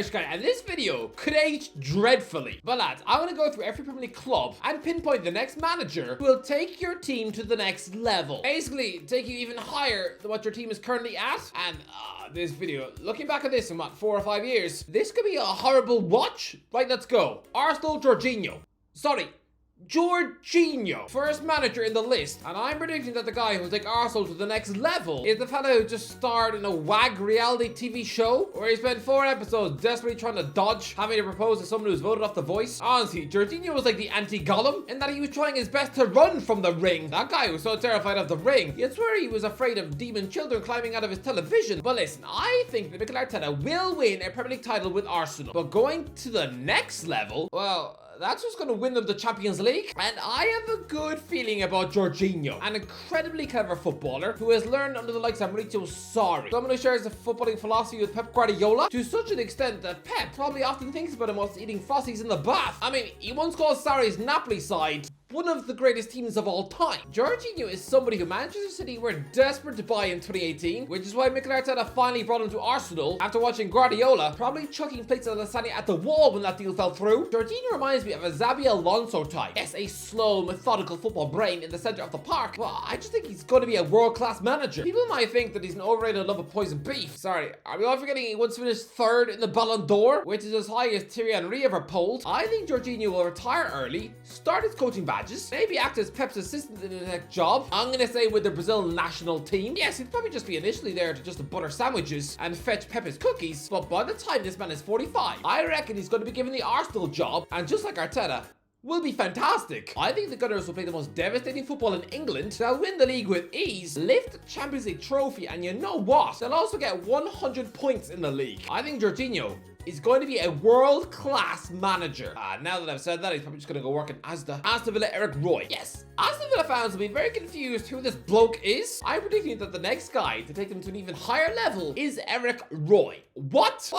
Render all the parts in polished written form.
Irish Guy, and this video could age dreadfully. But lads, I want to go through every Premier League club and pinpoint the next manager who will take your team to the next level. Basically, take you even higher than what your team is currently at. And this video, looking back at this in what, 4 or 5 years, this could be a horrible watch. Right, let's go. Arsenal, Jorginho. Jorginho, first manager in the list, and I'm predicting that the guy who will take Arsenal to the next level is the fellow who just starred in a WAG reality TV show where he spent 4 episodes desperately trying to dodge having to propose to someone who's voted off The Voice. Honestly, Jorginho was like the anti-Gollum in that he was trying his best to run from the ring. That guy was so terrified of the ring, you'd swear he was afraid of demon children climbing out of his television. But listen, I think that Mikel Arteta will win a Premier League title with Arsenal, but going to the next level, well, that's who's going to win them the Champions League. And I have a good feeling about Jorginho, an incredibly clever footballer who has learned under the likes of Maurizio Sarri, someone who shares a footballing philosophy with Pep Guardiola to such an extent that Pep probably often thinks about him whilst eating Frosties in the bath. I mean, he once called Sarri's Napoli side one of the greatest teams of all time. Jorginho is somebody who Manchester City were desperate to buy in 2018, which is why Mikel Arteta finally brought him to Arsenal after watching Guardiola probably chucking plates of lasagna at the wall when that deal fell through. Jorginho reminds me of a Xabi Alonso type. Yes, a slow, methodical football brain in the center of the park. Well, I just think he's going to be a world-class manager. People might think that he's an overrated love of poison beef. Sorry, are we all forgetting he once finished 3rd in the Ballon d'Or, which is as high as Thierry Henry ever polled? I think Jorginho will retire early, start his coaching badges, maybe act as Pep's assistant in his next job. I'm gonna say with the Brazil national team. Yes, he'd probably just be initially there to just butter sandwiches and fetch Pep's cookies, but by the time this man is 45, I reckon he's going to be given the Arsenal job, and just like Arteta, will be fantastic. I think the Gunners will play the most devastating football in England. They'll win the league with ease, lift the Champions League trophy, and you know what? They'll also get 100 points in the league. I think Jorginho is going to be a world-class manager. Now that I've said that, he's probably just going to go work in Aston Villa Eric Roy. Yes, Aston Villa fans will be very confused who this bloke is. I'm predicting that the next guy to take them to an even higher level is Eric Roy. What?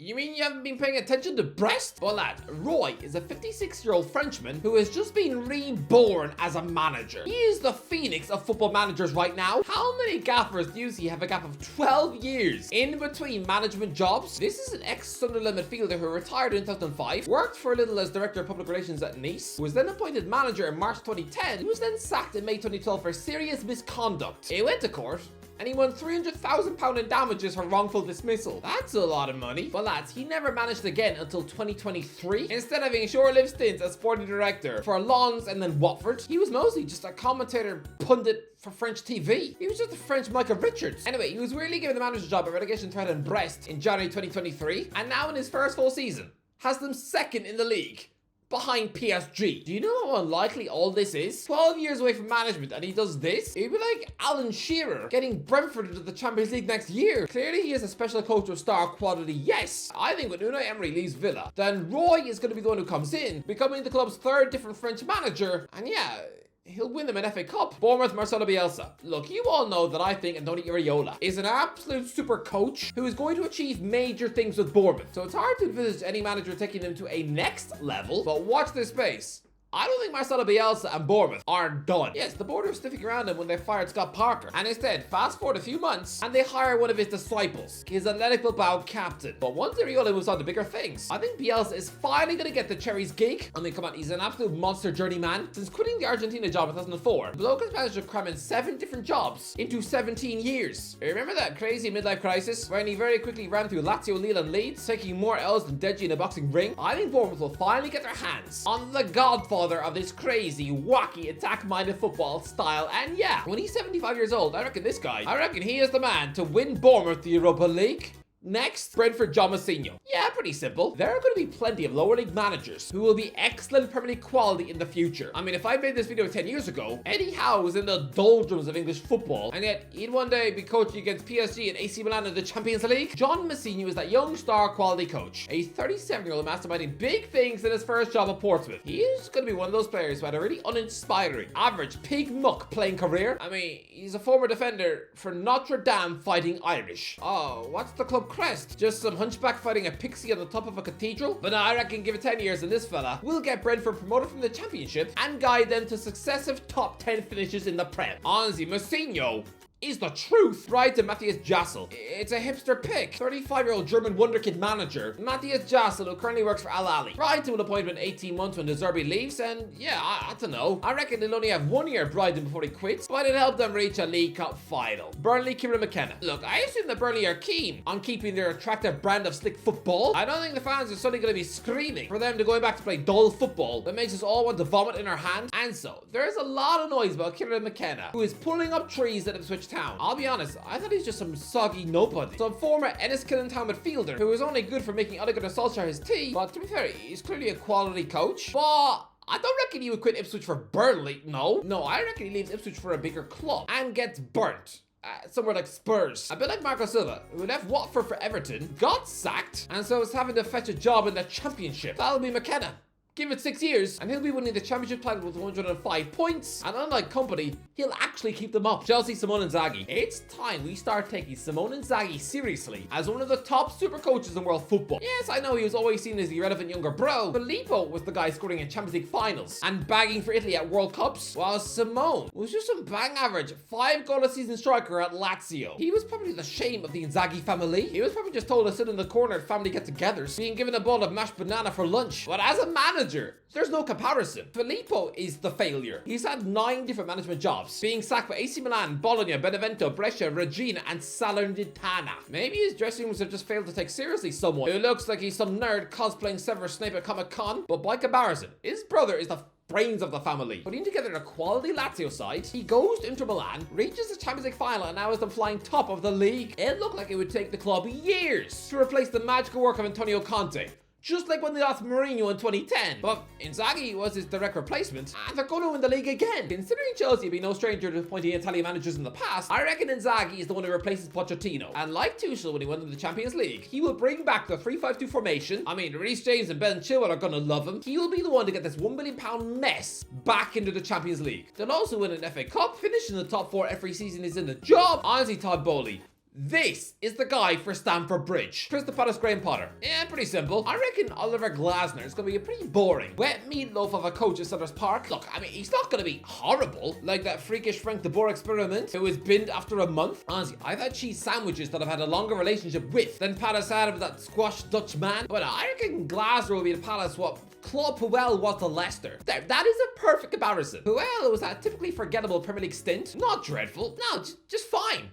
You mean you haven't been paying attention to Brest? Well, lad, Roy is a 56-year-old Frenchman who has just been reborn as a manager. He is the phoenix of football managers right now. How many gaffers do you see have a gap of 12 years in between management jobs? This is an ex-Sunderland midfielder who retired in 2005, worked for a little as director of public relations at Nice, was then appointed manager in March 2010, he was then sacked in May 2012 for serious misconduct. He went to court, and he won £300,000 in damages for wrongful dismissal. That's a lot of money. But lads, he never managed again until 2023. Instead of having short-lived stints as sporting director for Lens and then Watford, he was mostly just a commentator pundit for French TV. He was just a French Michael Richards. Anyway, he was weirdly given the manager's job at relegation threat in Brest in January 2023, and now in his first full season, has them 2nd in the league, behind PSG. Do you know how unlikely all this is? 12 years away from management and he does this? It'd be like Alan Shearer getting Brentford into the Champions League next year. Clearly he is a special coach with star quality, yes. I think when Unai Emery leaves Villa, then Roy is going to be the one who comes in, becoming the club's 3rd different French manager, and yeah, he'll win them an FA Cup. Bournemouth, Marcelo Bielsa. Look, you all know that I think Andoni Iraola is an absolute super coach who is going to achieve major things with Bournemouth. So it's hard to envisage any manager taking them to a next level, but watch this space. I don't think Marcelo Bielsa and Bournemouth are done. Yes, the board are sniffing around him when they fired Scott Parker. And instead, fast forward a few months, and they hire one of his disciples, his Athletic Bilbao captain. But once Iraola moves on to bigger things, I think Bielsa is finally going to get the Cherries gig. I mean, come on, he's an absolute monster journeyman. Since quitting the Argentina job in 2004, the bloke has managed to cram in 7 different jobs into 17 years. Remember that crazy midlife crisis when he very quickly ran through Lazio, Lille, and Leeds, taking more L's than Deji in a boxing ring? I think Bournemouth will finally get their hands on the godfather of this crazy, wacky, attack-minded football style. And yeah, when he's 75 years old, I reckon he is the man to win Bournemouth the Europa League. Next, Brentford John Mourinho. Yeah, pretty simple. There are going to be plenty of lower league managers who will be excellent Premier League quality in the future. I mean, if I made this video 10 years ago, Eddie Howe was in the doldrums of English football, and yet he'd one day be coaching against PSG and AC Milan in the Champions League. John Mourinho is that young star quality coach, a 37-year-old masterminding big things in his first job at Portsmouth. He is going to be one of those players who had a really uninspiring, average, pig muck playing career. I mean, he's a former defender for Notre Dame Fighting Irish. Oh, what's the club crest? Just some hunchback fighting a pixie on the top of a cathedral? But no, I reckon give it 10 years and this fella will get Brentford promoted from the Championship and guide them to successive top 10 finishes in the Prem. Honestly, Mourinho is the truth. Brighton, Matthias Jassel. It's a hipster pick. 35-year-old German wonderkid manager, Matthias Jassel, who currently works for Al Ahly. Brighton will appoint him in 18 months when De Zerbi leaves, and yeah, I don't know. I reckon he'll only have 1 year at Brighton before he quits, but it'll help them reach a League Cup final. Burnley, Kieran McKenna. Look, I assume that Burnley are keen on keeping their attractive brand of slick football. I don't think the fans are suddenly going to be screaming for them to go back to play dull football that makes us all want to vomit in our hands. And so, there's a lot of noise about Kieran McKenna, who is pulling up trees at Ipswich Town. I'll be honest, I thought he's just some soggy nobody. Some former Enniskillen Town midfielder who was only good for making Ole Gunnar Solskjaer his tea, but to be fair, he's clearly a quality coach. But I don't reckon he would quit Ipswich for Burnley. No, I reckon he leaves Ipswich for a bigger club and gets burnt. Somewhere like Spurs. A bit like Marco Silva, who left Watford for Everton, got sacked, and so is having to fetch a job in the Championship. That'll be McKenna. Give it 6 years, and he'll be winning the Championship title with 105 points. And unlike Company, he'll actually keep them up. Chelsea, Simone Inzaghi. It's time we start taking Simone Inzaghi seriously as one of the top super coaches in world football. Yes, I know he was always seen as the irrelevant younger bro. Filippo was the guy scoring in Champions League finals and bagging for Italy at World Cups, while Simone was just some bang average 5-goal-a-season striker at Lazio. He was probably the shame of the Inzaghi family. He was probably just told to sit in the corner at family get-togethers, being given a bowl of mashed banana for lunch. But as a manager, there's no comparison. Filippo is the failure. He's had 9 different management jobs, being sacked by AC Milan, Bologna, Benevento, Brescia, Regina, and Salernitana. Maybe his dressing rooms have just failed to take seriously someone who looks like he's some nerd cosplaying Severus Snape at Comic Con. But by comparison, his brother is the brains of the family. Putting together a quality Lazio side, he goes to Inter Milan, reaches the Champions League final, and now is them flying top of the league. It looked like it would take the club years to replace the magical work of Antonio Conte, just like when they lost Mourinho in 2010. But Inzaghi was his direct replacement, and they're going to win the league again. Considering Chelsea have been no stranger to appointing Italian managers in the past, I reckon Inzaghi is the one who replaces Pochettino. And like Tuchel when he won the Champions League, he will bring back the 3-5-2 formation. I mean, Reece James and Ben Chilwell are going to love him. He will be the one to get this £1 billion mess back into the Champions League. They'll also win an FA Cup, finish in the top 4 every season he's in the job. Honestly, Todd Bowley, this is the guy for Stamford Bridge. Crystal Palace, Graham Potter. Yeah, pretty simple. I reckon Oliver Glasner is going to be a pretty boring wet meatloaf of a coach at Sellers Park. Look, I mean, he's not going to be horrible like that freakish Frank de Boer experiment who was binned after a month. Honestly, I've had cheese sandwiches that I've had a longer relationship with than Palace had with that squash Dutch man. But I reckon Glasner will be the Palace what Claude Puel was to Leicester. There, that is a perfect comparison. Puel was that typically forgettable Premier League stint. Not dreadful. No, just fine.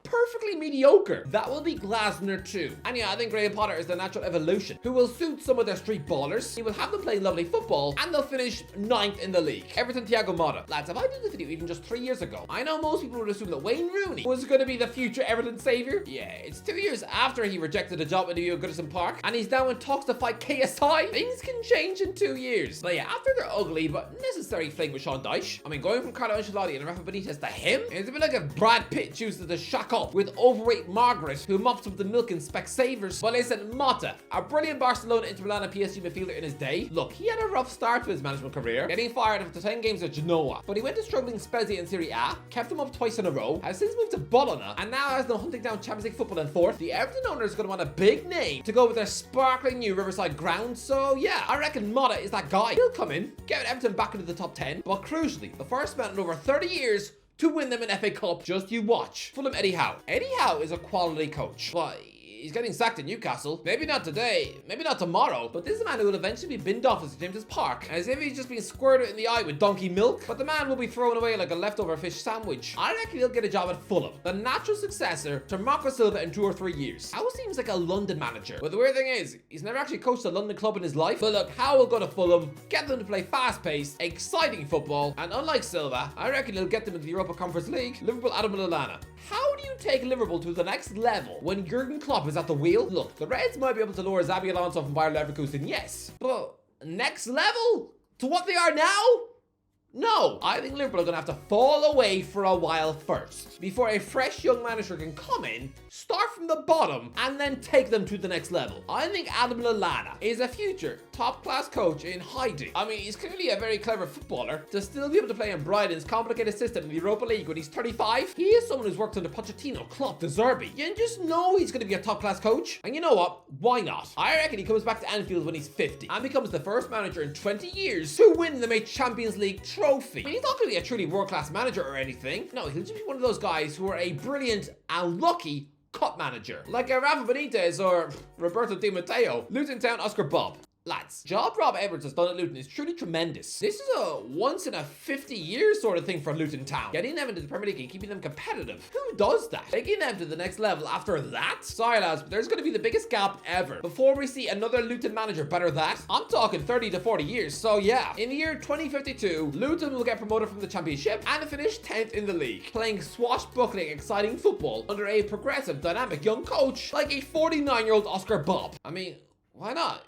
Perfectly mediocre. That will be Glasner too. And yeah, I think Graham Potter is the natural evolution who will suit some of their street ballers. He will have them playing lovely football and they'll finish 9th in the league. Everton, Thiago Motta. Lads, if I did this video even just 3 years ago, I know most people would assume that Wayne Rooney was going to be the future Everton savior. Yeah, it's 2 years after he rejected a job at New Goodison Park and he's now in talks to fight KSI. Things can change in 2 years. But yeah, after their ugly but necessary fling with Sean Dyche, I mean, going from Carlo Ancelotti and Rafa Benitez to him, it's a bit like if Brad Pitt chooses to shack up with overweight Margaret who mops up the milk in Specsavers. Well, listen, Motta, a brilliant Barcelona, Inter Milan and PSG midfielder in his day. Look, he had a rough start to his management career, getting fired after 10 games at Genoa, but he went to struggling Spezia in Serie A, kept them up twice in a row, has since moved to Bologna, and now has them hunting down Champions League football in 4th. The Everton owners are going to want a big name to go with their sparkling new Riverside ground, so yeah, I reckon Motta is that guy. He'll come in, get Everton back into the top 10, but crucially, the first man in over 30 years to win them an FA Cup. Just you watch. Fulham, Eddie Howe. Eddie Howe is a quality coach, but he's getting sacked in Newcastle. Maybe not today, maybe not tomorrow, but this is a man who will eventually be binned off at St James's Park, as if he's just been squirted in the eye with donkey milk. But the man will be thrown away like a leftover fish sandwich. I reckon he'll get a job at Fulham, the natural successor to Marco Silva in 2 or 3 years. Howe seems like a London manager, but the weird thing is, he's never actually coached a London club in his life. But look, Howe will go to Fulham, get them to play fast-paced, exciting football, and unlike Silva, I reckon he'll get them into the Europa Conference League. Liverpool, Adam Lallana. How do you take Liverpool to the next level when Jurgen Klopp is at the wheel? Look, the Reds might be able to lure Xabi Alonso from Bayer Leverkusen, yes, but next level? To what they are now? No, I think Liverpool are going to have to fall away for a while first, before a fresh young manager can come in, start from the bottom, and then take them to the next level. I think Adam Lallana is a future top-class coach in hiding. I mean, he's clearly a very clever footballer. To still be able to play in Brighton's complicated system in the Europa League when he's 35, he is someone who's worked under Pochettino, Klopp, De Zerbi. You just know he's going to be a top-class coach. And you know what? Why not? I reckon he comes back to Anfield when he's 50 and becomes the first manager in 20 years to win them a Champions League trophy. I mean, he's not going to be a truly world-class manager or anything. No, he'll just be one of those guys who are a brilliant and lucky cup manager. Like a Rafa Benitez or Roberto Di Matteo. Luton Town Oscar Bob. Lads, job Rob Edwards has done at Luton is truly tremendous. This is a once in a 50 years sort of thing for Luton Town. Getting them into the Premier League and keeping them competitive. Who does that? Taking them to the next level after that? Sorry lads, but there's going to be the biggest gap ever before we see another Luton manager better that. I'm talking 30 to 40 years. So yeah, in the year 2052, Luton will get promoted from the Championship and finish 10th in the league. Playing swashbuckling, exciting football under a progressive, dynamic young coach like a 49-year-old Oscar Bob. I mean, why not?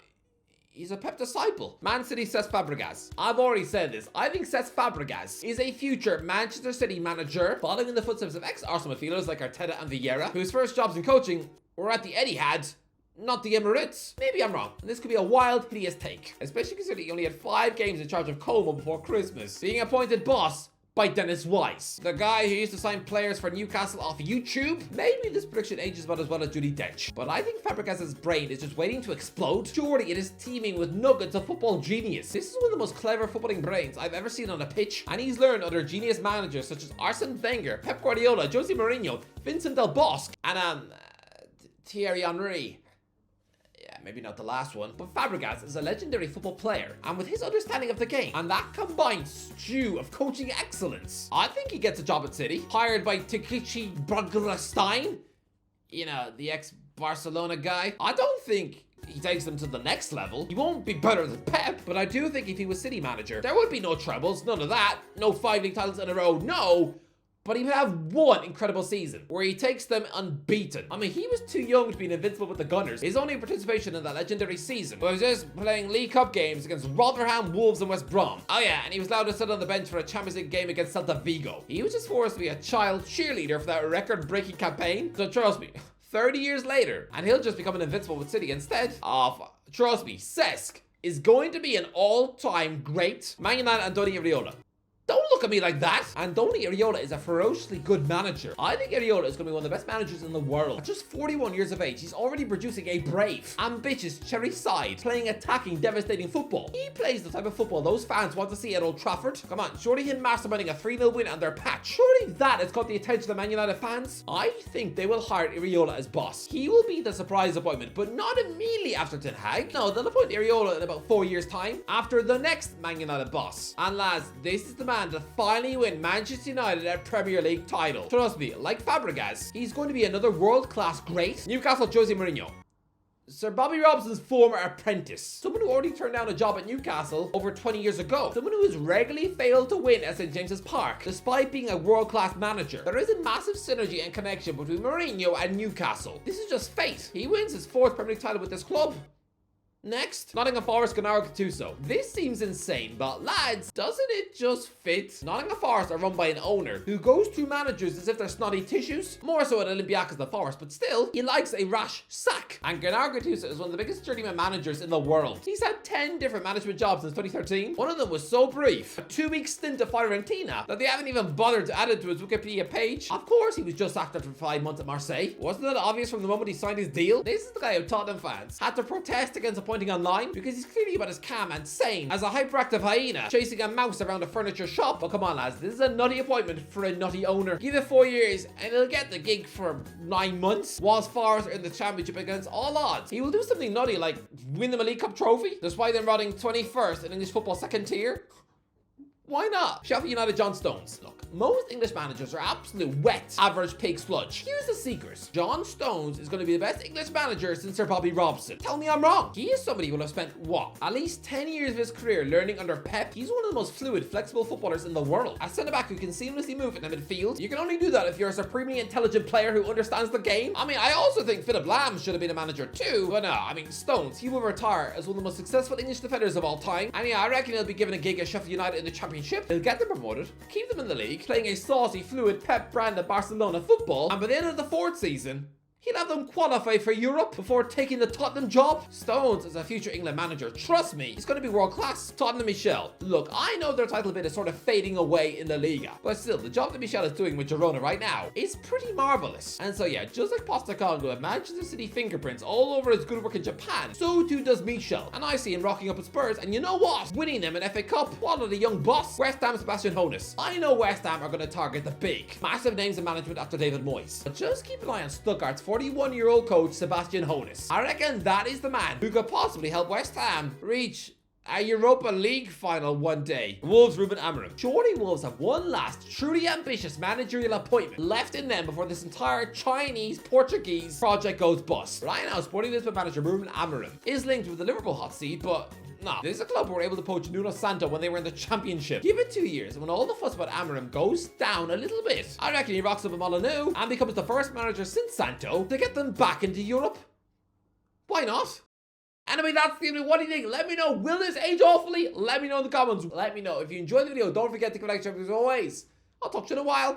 He's a Pep disciple. Man City Cesc Fabregas. I've already said this. I think Cesc Fabregas is a future Manchester City manager, following in the footsteps of ex-Arsenal midfielders like Arteta and Vieira, whose first jobs in coaching were at the Etihad, not the Emirates. Maybe I'm wrong, and this could be a wild, hideous take, especially considering he only had 5 games in charge of Como before Christmas, being appointed boss by Dennis Wise, the guy who used to sign players for Newcastle off YouTube. Maybe this prediction ages about as well as Judy Dench, but I think Fabregas' brain is just waiting to explode. Surely it is teeming with nuggets of football genius. This is one of the most clever footballing brains I've ever seen on a pitch, and he's learned under genius managers such as Arsene Wenger, Pep Guardiola, Jose Mourinho, Vincent Del Bosque, and Thierry Henry. Maybe not the last one, but Fabregas is a legendary football player, and with his understanding of the game and that combined stew of coaching excellence, I think he gets a job at City, hired by Takichi Bragelstein, you know, the ex-Barcelona guy. I don't think he takes them to the next level. He won't be better than Pep, but I do think if he was City manager, there would be no trebles, none of that, no 5 league titles in a row, no. But he would have one incredible season where he takes them unbeaten. I mean, he was too young to be invincible with the Gunners. His only participation in that legendary season was just playing League Cup games against Rotherham, Wolves, and West Brom. Oh yeah, and he was allowed to sit on the bench for a Champions League game against Celta Vigo. He was just forced to be a child cheerleader for that record-breaking campaign. So trust me, 30 years later, and he'll just become an invincible with City instead of, trust me, Cesc is going to be an all-time great. Man United Andoni Iraola. Don't look at me like that. Andoni Iraola is a ferociously good manager. I think Iraola is going to be one of the best managers in the world. At just 41 years of age, he's already producing a brave, ambitious, cherry side, playing attacking, devastating football. He plays the type of football those fans want to see at Old Trafford. Come on, surely him masterminding a 3-0 win on their patch. Surely that has caught the attention of Man United fans. I think they will hire Iraola as boss. He will be the surprise appointment, but not immediately after Ten Hag. No, they'll appoint Iraola in about 4 years' time, after the next Man United boss. And lads, this is the man to finally win Manchester United a Premier League title. Trust me, like Fabregas, he's going to be another world-class great. Newcastle Jose Mourinho. Sir Bobby Robson's former apprentice. Someone who already turned down a job at Newcastle over 20 years ago. Someone who has regularly failed to win at St. James's Park, despite being a world-class manager. There is a massive synergy and connection between Mourinho and Newcastle. This is just fate. He wins his 4th Premier League title with this club. Next, Nottingham Forest Gennaro Gattuso. This seems insane, but lads, doesn't it just fit? Nottingham Forest are run by an owner who goes through managers as if they're snotty tissues. More so at Olympiacos than Forest, but still, he likes a rash sack. And Gennaro Gattuso is one of the biggest journeyman managers in the world. He's had 10 different management jobs since 2013. One of them was so brief, a 2-week stint at Fiorentina, that they haven't even bothered to add it to his Wikipedia page. Of course, he was just sacked after 5 months at Marseille. Wasn't that obvious from the moment he signed his deal? This is the guy who Tottenham fans had to protest against appointing online because he's clearly about as calm and sane as a hyperactive hyena chasing a mouse around a furniture shop. But come on lads, this is a nutty appointment for a nutty owner. Give it 4 years and he'll get the gig for 9 months whilst Forest are in the Championship against all odds. He will do something nutty like win them a League Cup trophy despite them rotting 21st in English football 2nd tier. Why not? Sheffield United John Stones. Look, most English managers are absolute wet, average pig sludge. Here's the secret. John Stones is going to be the best English manager since Sir Bobby Robson. Tell me I'm wrong. He is somebody who will have spent, what, at least 10 years of his career learning under Pep. He's one of the most fluid, flexible footballers in the world. A centre-back who can seamlessly move in the midfield. You can only do that if you're a supremely intelligent player who understands the game. I mean, I also think Philip Lam should have been a manager too. But no, I mean, Stones, he will retire as one of the most successful English defenders of all time. And yeah, I reckon he'll be given a gig at Sheffield United in the Championship. He'll get them promoted, keep them in the league, playing a saucy, fluid, Pep brand of Barcelona football, and by the end of the 4th season, he'll have them qualify for Europe before taking the Tottenham job. Stones is a future England manager. Trust me, he's going to be world class. Tottenham Michel. Look, I know their title bid is sort of fading away in the Liga, but still, the job that Michel is doing with Girona right now is pretty marvelous. And so yeah, just like Postecoglou had Manchester City fingerprints all over his good work in Japan, so too does Michel. And I see him rocking up at Spurs, and you know what? Winning them an FA Cup. What are the young boss? West Ham Sebastian Hoeneß. I know West Ham are going to target the big, massive names in management after David Moyes. But just keep an eye on Stuttgart's 41-year-old coach Sebastian Hoeneß. I reckon that is the man who could possibly help West Ham reach a Europa League final one day. Wolves' Ruben Amorim. Surely Wolves have one last truly ambitious managerial appointment left in them before this entire Chinese-Portuguese project goes bust. Right now, Sporting Lisbon manager Ruben Amorim is linked with the Liverpool hot seat, but nah, this is a club who were able to poach Nuno Santo when they were in the championship. Give it 2 years, and when all the fuss about Amorim goes down a little bit, I reckon he rocks up a Molyneux and becomes the first manager since Santo to get them back into Europe. Why not? Anyway, that's the end. What do you think? Let me know. Will this age awfully? Let me know in the comments. Let me know. If you enjoyed the video, don't forget to click, like, share, as always. I'll talk to you in a while.